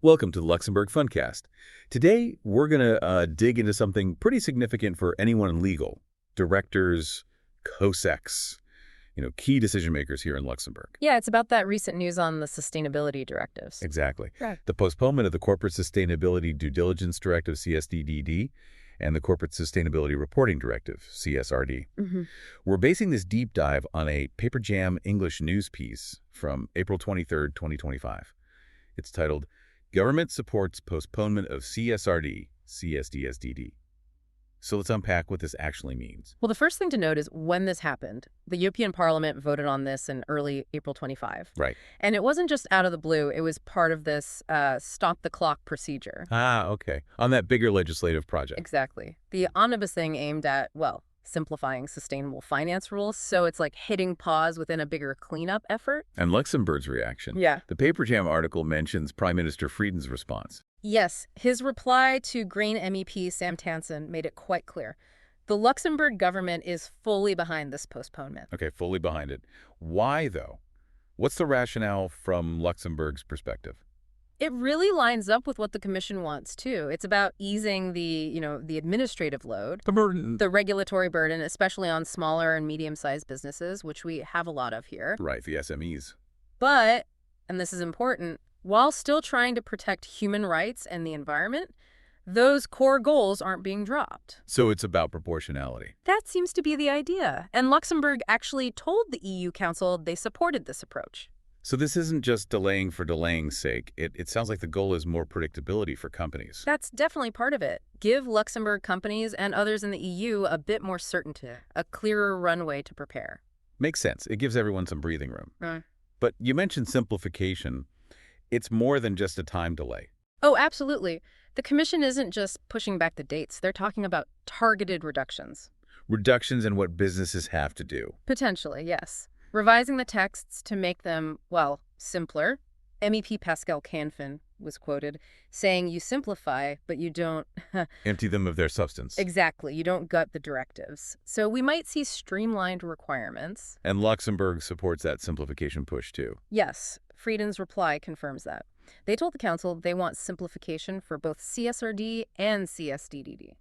Welcome to the Luxembourg Funcast. Today, we're going to dig into something pretty significant for anyone in legal. Directors, COSECs, key decision makers here in Luxembourg. Yeah, it's about that recent news on the sustainability directives. Exactly. Right. The postponement of the Corporate Sustainability Due Diligence Directive, CSDDD, and the Corporate Sustainability Reporting Directive, CSRD. We're basing this deep dive on a Paperjam English news piece from April 23rd, 2025. It's titled, Government Supports Postponement of CSRD, CSDDD. So let's unpack what this actually means. Well, the first thing to note is when this happened, the European Parliament voted on this in early April 25. Right. And it wasn't just out of the blue. It was part of this stop the clock procedure. Ah, okay. On that bigger legislative project. Exactly. The omnibus thing aimed at, well, simplifying sustainable finance rules. So it's like hitting pause within a bigger cleanup effort. And Luxembourg's reaction. Yeah. The Paperjam article mentions Prime Minister Frieden's response. Yes, his reply to Green MEP Sam Tansen made it quite clear. The Luxembourg government is fully behind this postponement. Okay, fully behind it. Why, though? What's the rationale from Luxembourg's perspective? It really lines up with what the Commission wants, too. It's about easing the administrative load, The burden. the regulatory burden, especially on smaller and medium-sized businesses, which we have a lot of here. Right, the SMEs. But, and this is important, while still trying to protect human rights and the environment, those core goals aren't being dropped. So it's about proportionality. That seems to be the idea. And Luxembourg actually told the EU Council they supported this approach. So this isn't just delaying for delaying's sake. It sounds like the goal is more predictability for companies. That's definitely part of it. Give Luxembourg companies and others in the EU a bit more certainty, a clearer runway to prepare. Makes sense. It gives everyone some breathing room. Right. But you mentioned simplification. It's more than just a time delay. Oh, absolutely. The Commission isn't just pushing back the dates. They're talking about targeted reductions. Reductions in what businesses have to do. Potentially, yes. Revising the texts to make them, well, simpler. MEP Pascal Canfin was quoted saying you simplify, but you don't... Empty them of their substance. Exactly. You don't gut the directives. So we might see streamlined requirements. And Luxembourg supports that simplification push, too. Yes, Frieden's reply confirms that. They told the Council they want simplification for both CSRD and CSDDD.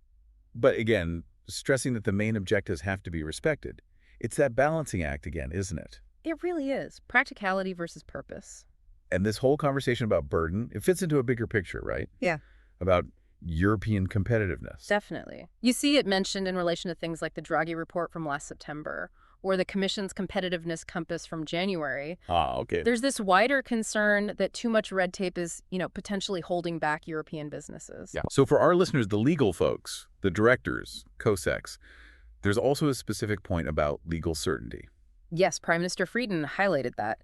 But again, stressing that the main objectives have to be respected. It's that balancing act again, isn't it? It really is. Practicality versus purpose. And this whole conversation about burden, it fits into a bigger picture, right? Yeah. About European competitiveness. Definitely. You see it mentioned in relation to things like the Draghi report from last September or the Commission's competitiveness compass from January. Ah, okay. There's this wider concern that too much red tape is, potentially holding back European businesses. Yeah. So for our listeners, the legal folks, the directors, COSECs, there's also a specific point about legal certainty. Yes, Prime Minister Frieden highlighted that.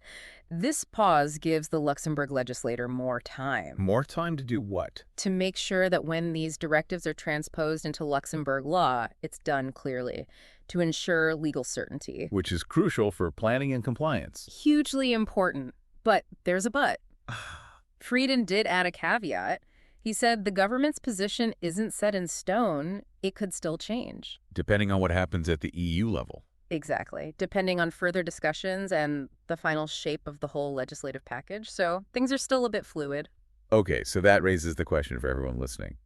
This pause gives the Luxembourg legislator more time. More time to do what? To make sure that when these directives are transposed into Luxembourg law, it's done clearly, to ensure legal certainty. Which is crucial for planning and compliance. Hugely important. But there's a but. Frieden did add a caveat. He said the government's position isn't set in stone. It could still change. Depending on what happens at the EU level. Exactly, depending on further discussions and the final shape of the whole legislative package. So things are still a bit fluid. Okay, so that raises the question for everyone listening.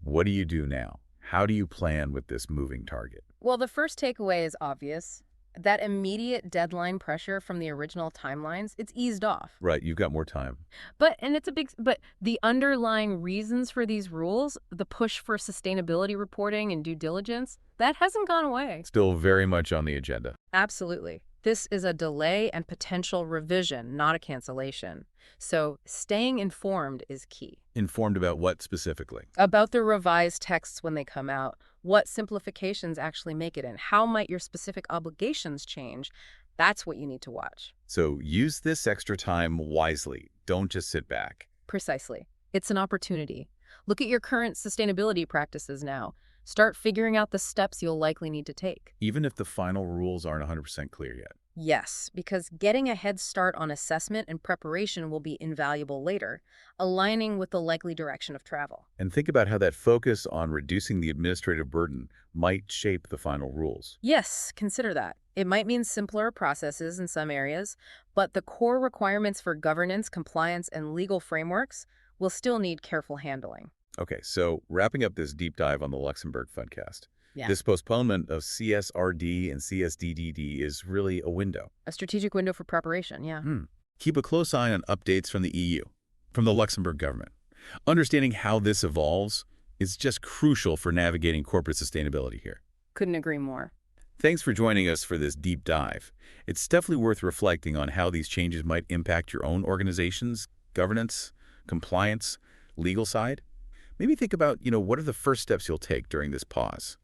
What do you do now? How do you plan with this moving target? Well, the first takeaway is obvious. That immediate deadline pressure from the original timelines, it's eased off. Right, you've got more time. But the underlying reasons for these rules, the push for sustainability reporting and due diligence, that hasn't gone away. Still very much on the agenda. Absolutely. This is a delay and potential revision, not a cancellation. So staying informed is key. Informed about what specifically? About the revised texts when they come out, what simplifications actually make it in, how might your specific obligations change? That's what you need to watch. So use this extra time wisely. Don't just sit back. Precisely. It's an opportunity. Look at your current sustainability practices now. Start figuring out the steps you'll likely need to take. Even if the final rules aren't 100% clear yet. Yes, because getting a head start on assessment and preparation will be invaluable later, aligning with the likely direction of travel. And think about how that focus on reducing the administrative burden might shape the final rules. Yes, consider that. It might mean simpler processes in some areas, but the core requirements for governance, compliance, and legal frameworks will still need careful handling. Okay, so wrapping up this deep dive on the Luxembourg Fundcast, Yeah. this postponement of CSRD and CSDDD is really a window. A strategic window for preparation, yeah. Keep a close eye on updates from the EU, from the Luxembourg government. Understanding how this evolves is just crucial for navigating corporate sustainability here. Couldn't agree more. Thanks for joining us for this deep dive. It's definitely worth reflecting on how these changes might impact your own organization's governance, compliance, legal side. Maybe think about, what are the first steps you'll take during this pause?